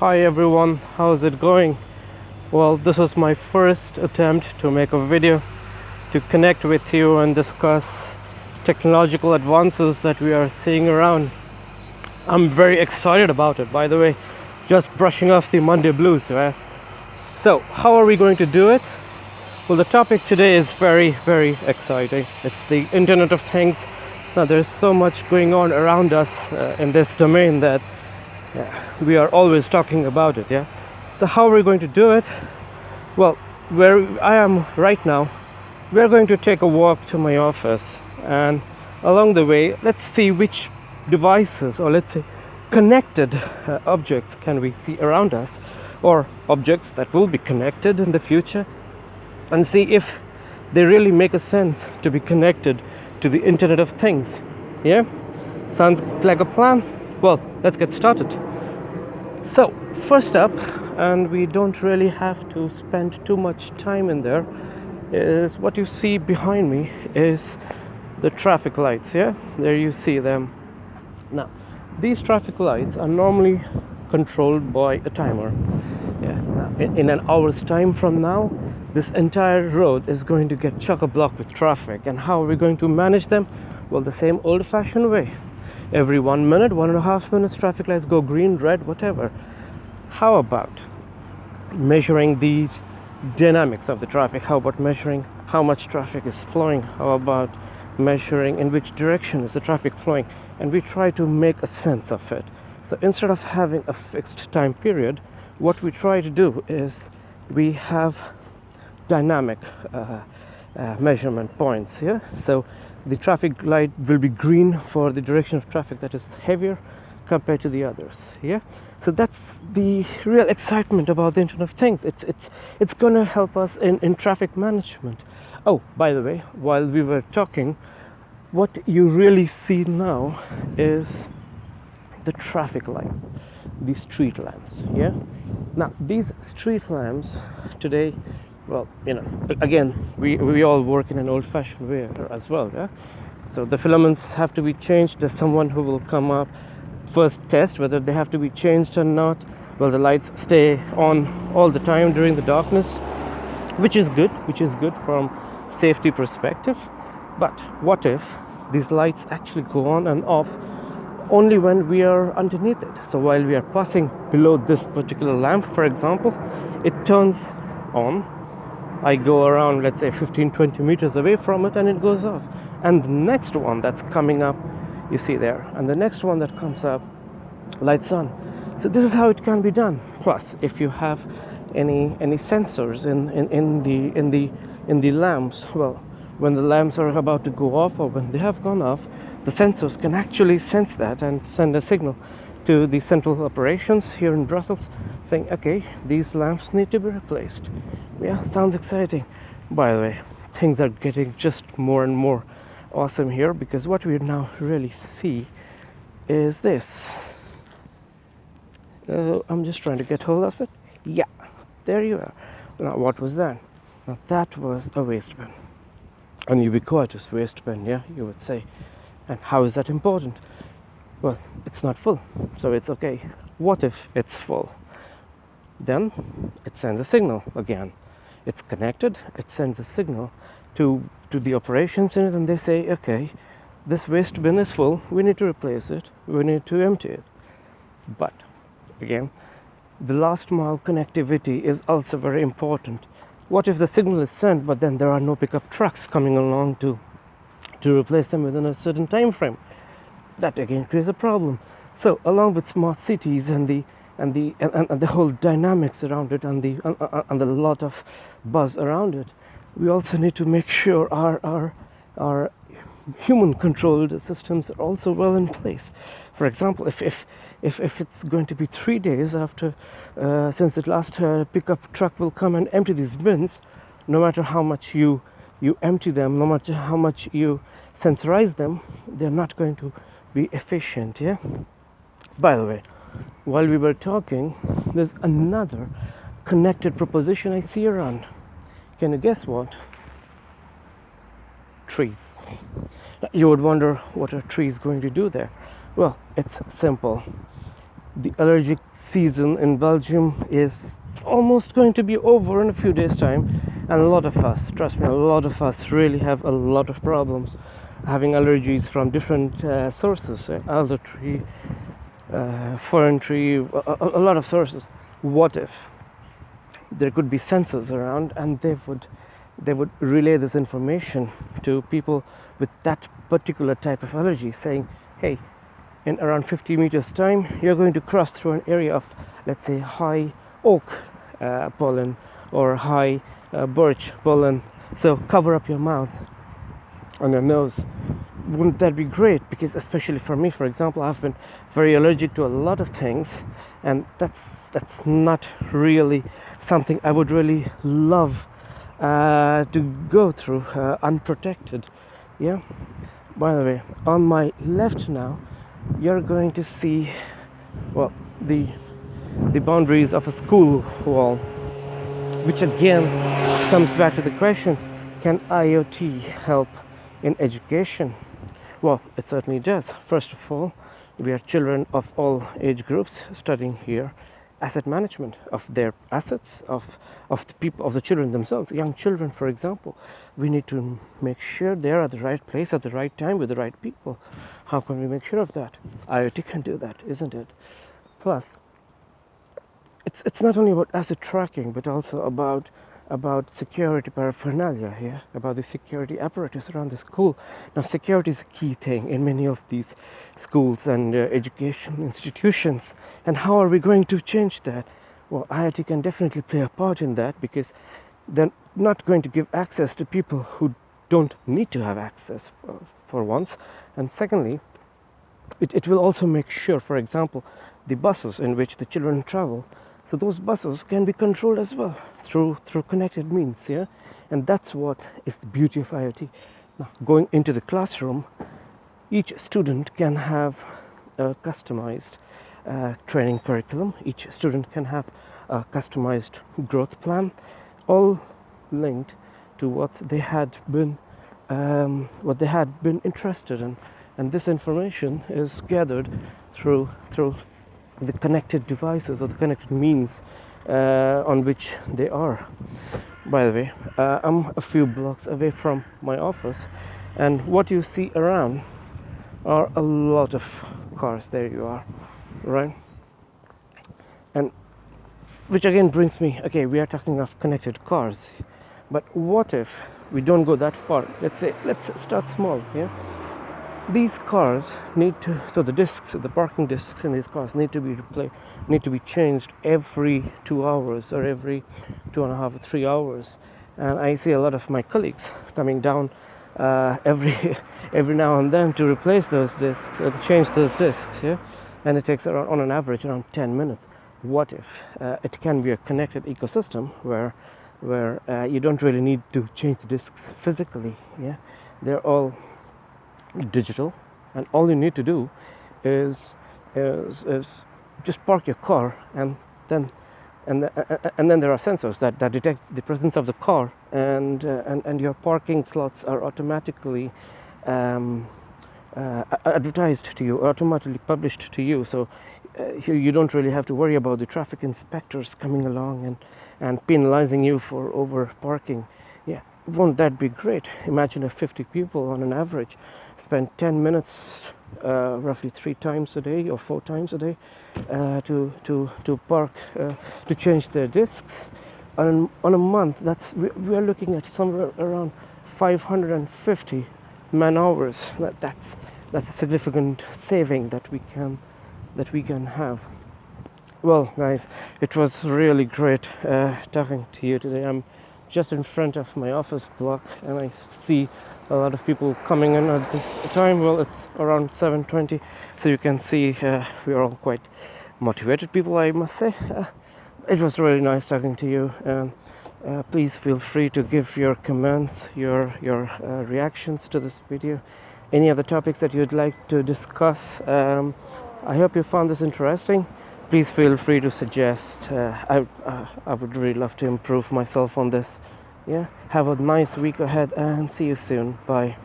Hi everyone, how's it going? Well, this is my first attempt to make a video to connect with you and discuss technological advances that we are seeing around. I'm very excited about it, by the way, just brushing off the Monday blues, right? So, how are we going to do it? Well, the topic today is very exciting. It's the Internet of Things. Now, there's so much going on around us in this domain that we are always talking about it, yeah? So how are we going to do it? Well, where I am right now, we're going to take a walk to my office, and along the way, let's see which devices, or let's say connected objects can we see around us, or objects that will be connected in the future, and see if they really make a sense to be connected to the Internet of Things. Yeah? Sounds like a plan? Well, let's get started. So, first up, and we don't really have to spend too much time in there, is what you see behind me is the traffic lights, yeah? There you see them. Now, these traffic lights are normally controlled by a timer. Yeah. Now, in an hour's time from now, this entire road is going to get chock-a-block with traffic. And how are we going to manage them? Well, the same old-fashioned way. Every 1 minute, 1.5 minutes, traffic lights go green, red, whatever. How about measuring the dynamics of the traffic? How about measuring how much traffic is flowing? How about measuring in which direction is the traffic flowing? And we try to make a sense of it. So instead of having a fixed time period, what we try to do is we have dynamic measurement points here. So the traffic light will be green for the direction of traffic that is heavier compared to the others. Yeah, so that's the real excitement about the Internet of Things. It's gonna help us in traffic management. Oh, by the way, while we were talking, what you really see now is the traffic lights, the street lamps. Yeah, now these street lamps today, well, you know, again, we all work in an old-fashioned way as well, yeah? So the filaments have to be changed. There's someone who will come up, first test whether they have to be changed or not. Well, the lights stay on all the time during the darkness, which is good from safety perspective. But what if these lights actually go on and off only when we are underneath it? So while we are passing below this particular lamp, for example, it turns on. I go around, let's say 15-20 meters away from it, and it goes off. And the next one that's coming up, you see there, and the next one that comes up, lights on. So this is how it can be done. Plus, if you have any sensors in the lamps, well, when the lamps are about to go off or when they have gone off, the sensors can actually sense that and send a signal to the central operations here in Brussels saying, okay, these lamps need to be replaced. Yeah, sounds exciting. By the way, things are getting just more and more awesome here, because what we now really see is this. I'm just trying to get hold of it. Yeah, there you are. Now, what was that? Now, that was a waste bin. An ubiquitous waste bin, yeah, you would say. And how is that important? Well, it's not full, so it's okay. What if it's full? Then it sends a signal again. It's connected, it sends a signal to the operations in it, and they say, okay, this waste bin is full, we need to replace it, we need to empty it. But again, the last mile connectivity is also very important. What if the signal is sent, but then there are no pickup trucks coming along to replace them within a certain time frame? That again creates a problem. So along with smart cities and the whole dynamics around it and the lot of buzz around it, we also need to make sure our human controlled systems are also well in place. For example, if it's going to be 3 days after since the last pickup truck will come and empty these bins, no matter how much you empty them, no matter how much you sensorize them, they're not going to be efficient. Yeah, by the way, while we were talking, there's another connected proposition I see around. Can you guess what? Trees. You would wonder, what are trees going to do there? Well, it's simple. The allergic season in Belgium is almost going to be over in a few days' time, and a lot of us, trust me, a lot of us really have a lot of problems having allergies from different sources, alder tree, fern tree, a lot of sources. What if there could be sensors around and they would relay this information to people with that particular type of allergy, saying, hey, in around 50 meters time you're going to cross through an area of, let's say, high oak pollen or high birch pollen, so cover up your mouth and your nose. Wouldn't that be great? Because especially for me, for example, I've been very allergic to a lot of things, and that's not really something I would really love to go through unprotected. Yeah. By the way, on my left now, you're going to see, well, the boundaries of a school wall, which again comes back to the question: can IoT help in education? Well, it certainly does. First of all, we are children of all age groups studying here asset management of their assets, of the people, of the children themselves. Young children, for example, we need to make sure they're at the right place at the right time with the right people. How can we make sure of that? IoT can do that, isn't it? Plus, it's not only about asset tracking, but also about security paraphernalia here, about the security apparatus around the school. Now, security is a key thing in many of these schools and education institutions. And how are we going to change that? Well, IoT can definitely play a part in that, because they're not going to give access to people who don't need to have access, for once. And secondly, it will also make sure, for example, the buses in which the children travel, so those buses can be controlled as well through connected means, yeah? And that's what is the beauty of IoT. Now, going into the classroom, each student can have a customized training curriculum. Each student can have a customized growth plan, all linked to what they had been interested in. And this information is gathered through the connected devices or the connected means on which they are. By the way, I'm a few blocks away from my office, and what you see around are a lot of cars. There you are, right? And which again brings me, okay, we are talking of connected cars, but what if we don't go that far? Let's start small, yeah? These cars need to, so the parking discs in these cars need to be changed every 2 hours or every 2.5 or 3 hours. And I see a lot of my colleagues coming down every now and then to replace those discs or to change those discs, yeah? And it takes around, on an average, around 10 minutes. What if it can be a connected ecosystem where you don't really need to change the discs physically, yeah? They're all digital, and all you need to do is just park your car, and then there are sensors that detect the presence of the car, and your parking slots are automatically advertised to you, automatically published to you. So here you don't really have to worry about the traffic inspectors coming along and penalizing you for over parking. Yeah, won't that be great? Imagine if 50 people on an average spend 10 minutes roughly 3 times a day or 4 times a day to park, to change their discs. On a month, we are looking at somewhere around 550 man hours. That's a significant saving that we can have. Well, guys, it was really great talking to you today. I'm just in front of my office block, and I see a lot of people coming in at this time. Well, it's around 7:20, so you can see we are all quite motivated people, I must say. It was really nice talking to you, and please feel free to give your comments, your reactions to this video, any other topics that you'd like to discuss. I hope you found this interesting. Please feel free to suggest. I would really love to improve myself on this. Yeah. Have a nice week ahead, and see you soon. Bye.